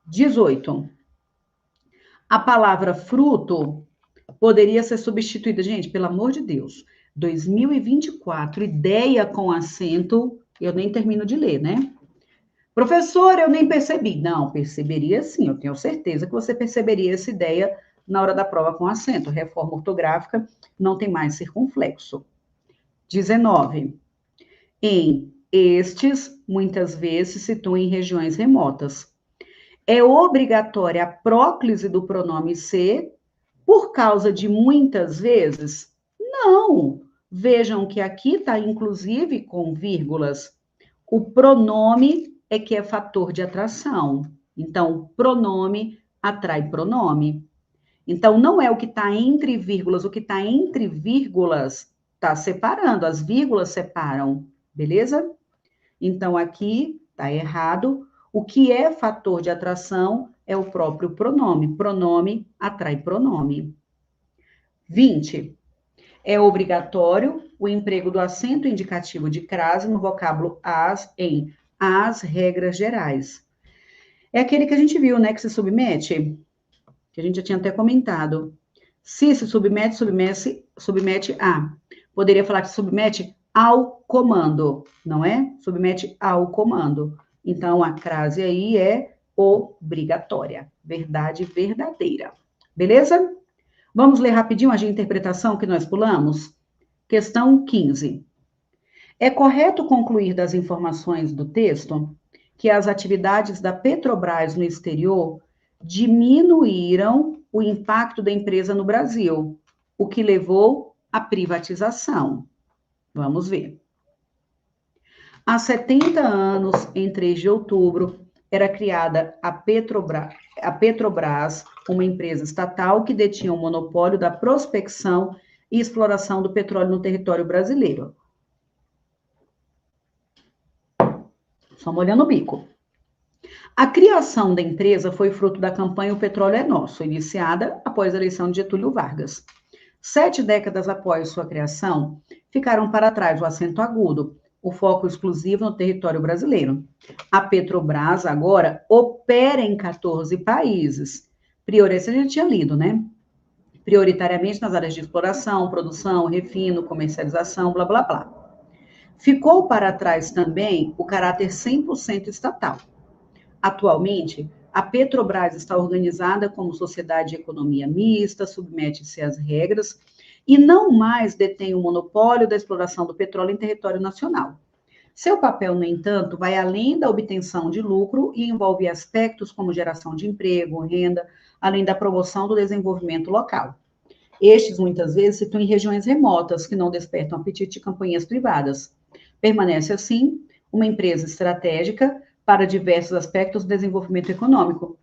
[SPEAKER 1] 18. A palavra fruto poderia ser substituída, gente, pelo amor de Deus. 2024, ideia com acento, eu nem termino de ler, né? Professor, eu nem percebi. Não, perceberia sim, eu tenho certeza que você perceberia essa ideia na hora da prova com acento. Reforma ortográfica não tem mais circunflexo. 19. Em estes, muitas vezes, se situam em regiões remotas. É obrigatória a próclise do pronome ser por causa de muitas vezes? Não. Vejam que aqui está inclusive com vírgulas. O pronome é que é fator de atração. Então, pronome atrai pronome. Então, não é o que está entre vírgulas, o que está entre vírgulas está separando, as vírgulas separam, beleza? Então, aqui está errado. O que é fator de atração é o próprio pronome. Pronome atrai pronome. 20. É obrigatório o emprego do acento indicativo de crase no vocábulo as em as regras gerais. É aquele que a gente viu, né, que se submete, que a gente já tinha até comentado. Se submete a. Poderia falar que se submete ao comando, não é? Submete ao comando. Então, a crase aí é obrigatória. Verdade verdadeira. Beleza? Vamos ler rapidinho a de interpretação que nós pulamos? Questão 15. É correto concluir das informações do texto que as atividades da Petrobras no exterior diminuíram o impacto da empresa no Brasil, o que levou à privatização. Vamos ver. Há 70 anos, em 3 de outubro, era criada a Petrobras, uma empresa estatal que detinha o monopólio da prospecção e exploração do petróleo no território brasileiro. Só molhando o bico. A criação da empresa foi fruto da campanha O Petróleo é Nosso, iniciada após a eleição de Getúlio Vargas. 7 décadas após sua criação, ficaram para trás o acento agudo, o foco exclusivo no território brasileiro. A Petrobras agora opera em 14 países. Prioritariamente, a gente tinha lido, né? Prioritariamente nas áreas de exploração, produção, refino, comercialização, blá, blá, blá. Ficou para trás também o caráter 100% estatal. Atualmente, a Petrobras está organizada como sociedade de economia mista, submete-se às regras e não mais detém o monopólio da exploração do petróleo em território nacional. Seu papel, no entanto, vai além da obtenção de lucro e envolve aspectos como geração de emprego, renda, além da promoção do desenvolvimento local. Estes, muitas vezes, se estão em regiões remotas que não despertam apetite de companhias privadas. Permanece, assim, uma empresa estratégica para diversos aspectos do desenvolvimento econômico.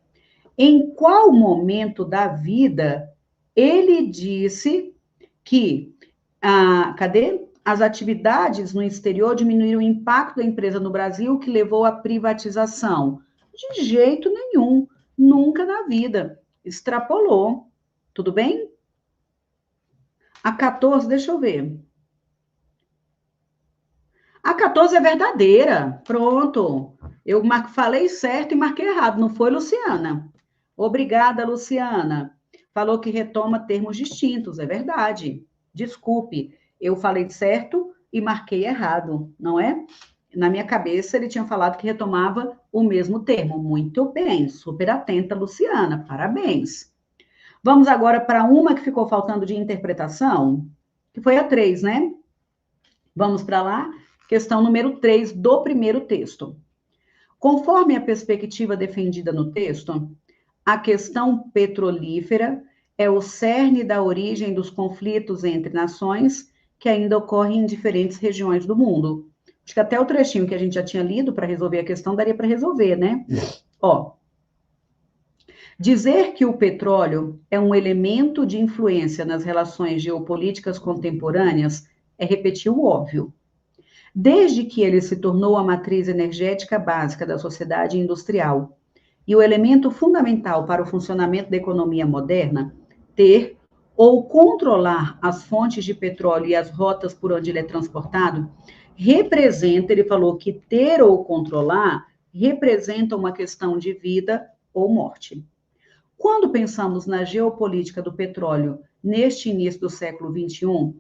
[SPEAKER 1] Em qual momento da vida ele disse que as atividades no exterior diminuíram o impacto da empresa no Brasil, que levou à privatização? De jeito nenhum, nunca na vida. Extrapolou. Tudo bem? A 14, deixa eu ver. A 14 é verdadeira. Pronto. Eu falei certo e marquei errado, não foi, Luciana? Obrigada, Luciana. Falou que retoma termos distintos, é verdade. Desculpe, eu falei certo e marquei errado, não é? Na minha cabeça, ele tinha falado que retomava o mesmo termo. Muito bem, super atenta, Luciana, parabéns. Vamos agora para uma que ficou faltando de interpretação, que foi a 3, né? Vamos para lá? Questão número 3 do primeiro texto. Conforme a perspectiva defendida no texto, a questão petrolífera é o cerne da origem dos conflitos entre nações que ainda ocorrem em diferentes regiões do mundo. Acho que até o trechinho que a gente já tinha lido para resolver a questão daria para resolver, né? Ó, dizer que o petróleo é um elemento de influência nas relações geopolíticas contemporâneas é repetir o óbvio. Desde que ele se tornou a matriz energética básica da sociedade industrial e o elemento fundamental para o funcionamento da economia moderna, ter ou controlar as fontes de petróleo e as rotas por onde ele é transportado, representa, ele falou que ter ou controlar representa uma questão de vida ou morte. Quando pensamos na geopolítica do petróleo neste início do século XXI,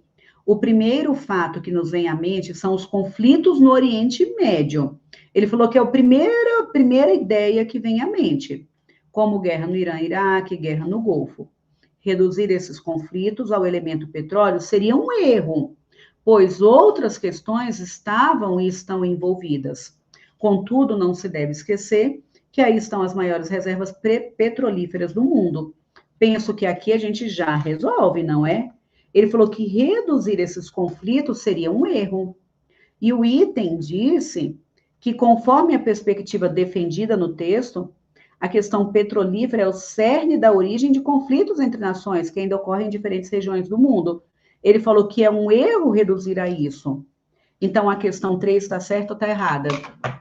[SPEAKER 1] o primeiro fato que nos vem à mente são os conflitos no Oriente Médio. Ele falou que é a primeira ideia que vem à mente, como guerra no Irã, Iraque, guerra no Golfo. Reduzir esses conflitos ao elemento petróleo seria um erro, pois outras questões estavam e estão envolvidas. Contudo, não se deve esquecer que aí estão as maiores reservas petrolíferas do mundo. Penso que aqui a gente já resolve, não é? Ele falou que reduzir esses conflitos seria um erro. E o item disse que, conforme a perspectiva defendida no texto, a questão petrolífera é o cerne da origem de conflitos entre nações que ainda ocorrem em diferentes regiões do mundo. Ele falou que é um erro reduzir a isso. Então, a questão 3 está certa ou está errada?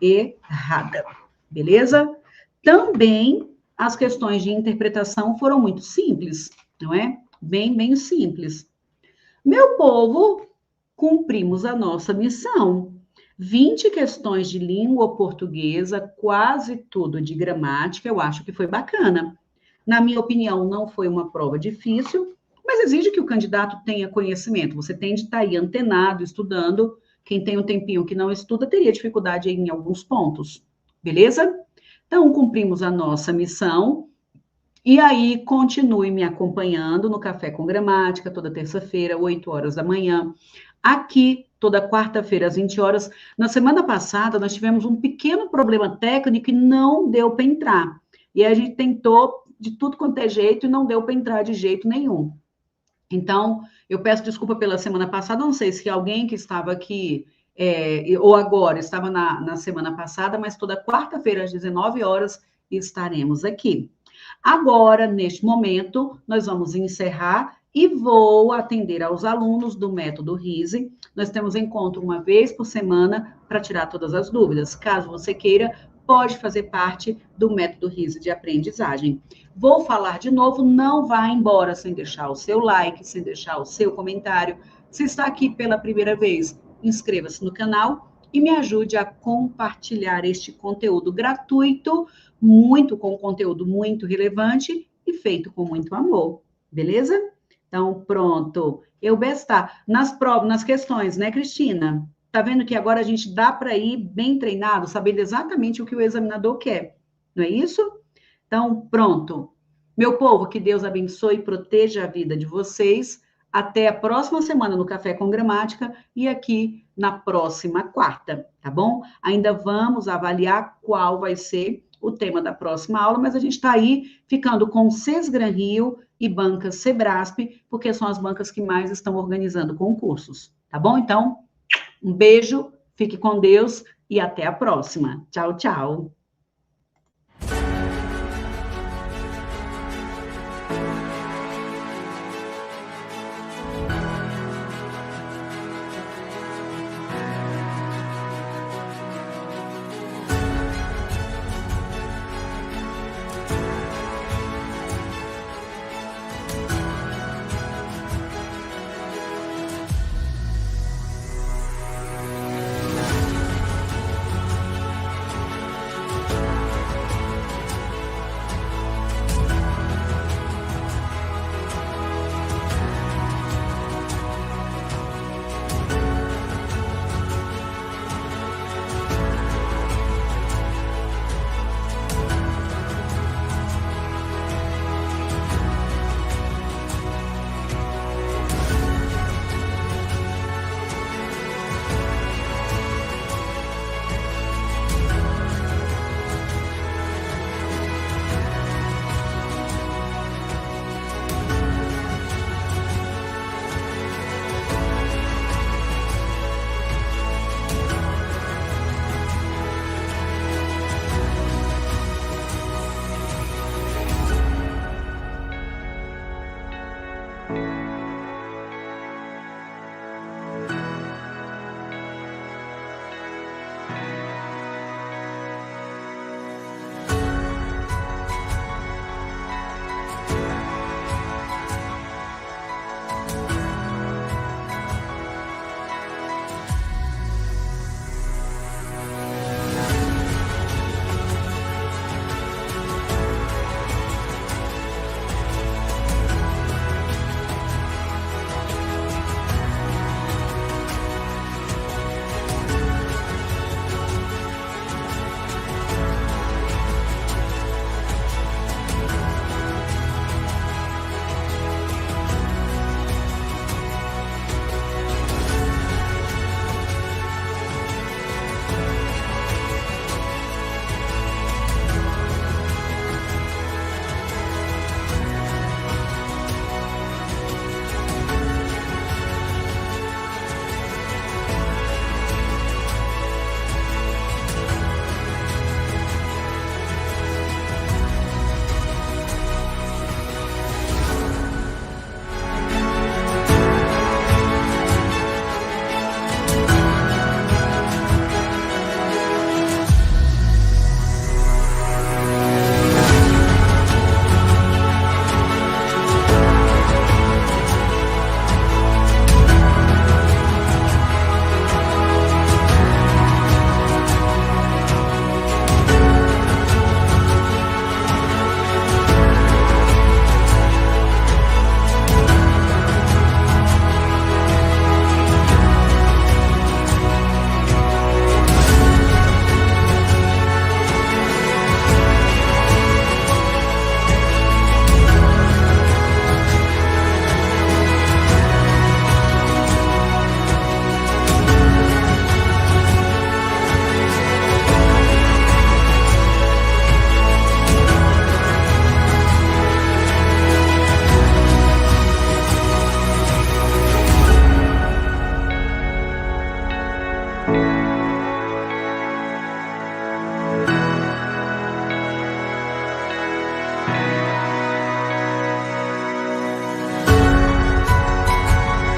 [SPEAKER 1] Errada. Beleza? Também as questões de interpretação foram muito simples, não é? Bem simples. Meu povo, cumprimos a nossa missão. 20 questões de língua portuguesa, quase tudo de gramática, eu acho que foi bacana. Na minha opinião, não foi uma prova difícil, mas exige que o candidato tenha conhecimento. Você tem de estar aí antenado, estudando, Quem tem um tempinho que não estuda teria dificuldade em alguns pontos, beleza? Então, cumprimos a nossa missão. E aí, continue me acompanhando no Café com Gramática, toda terça-feira, 8 horas da manhã. Aqui, toda quarta-feira, às 20 horas. Na semana passada, nós tivemos um pequeno problema técnico e não deu para entrar. E a gente tentou de tudo quanto é jeito e não deu para entrar de jeito nenhum. Então, eu peço desculpa pela semana passada, não sei se alguém que estava aqui ou agora estava na semana passada, mas toda quarta-feira, às 19 horas, estaremos aqui. Agora, neste momento, nós vamos encerrar e vou atender aos alunos do método RISE. Nós temos encontro uma vez por semana para tirar todas as dúvidas. Caso você queira, pode fazer parte do método RISE de aprendizagem. Vou falar de novo, não vá embora sem deixar o seu like, sem deixar o seu comentário. Se está aqui pela primeira vez, inscreva-se no canal e me ajude a compartilhar este conteúdo gratuito, com conteúdo muito relevante e feito com muito amor, beleza? Então, pronto. Eu bestar nas questões, né, Cristina? Tá vendo que agora a gente dá para ir bem treinado, sabendo exatamente o que o examinador quer, não é isso? Então, pronto. Meu povo, que Deus abençoe e proteja a vida de vocês. Até a próxima semana no Café com Gramática e aqui na próxima quarta, tá bom? Ainda vamos avaliar qual vai ser o tema da próxima aula, mas a gente está aí ficando com Sesgran Rio e bancas Sebrasp, porque são as bancas que mais estão organizando concursos, tá bom? Então, um beijo, fique com Deus e até a próxima. Tchau, tchau.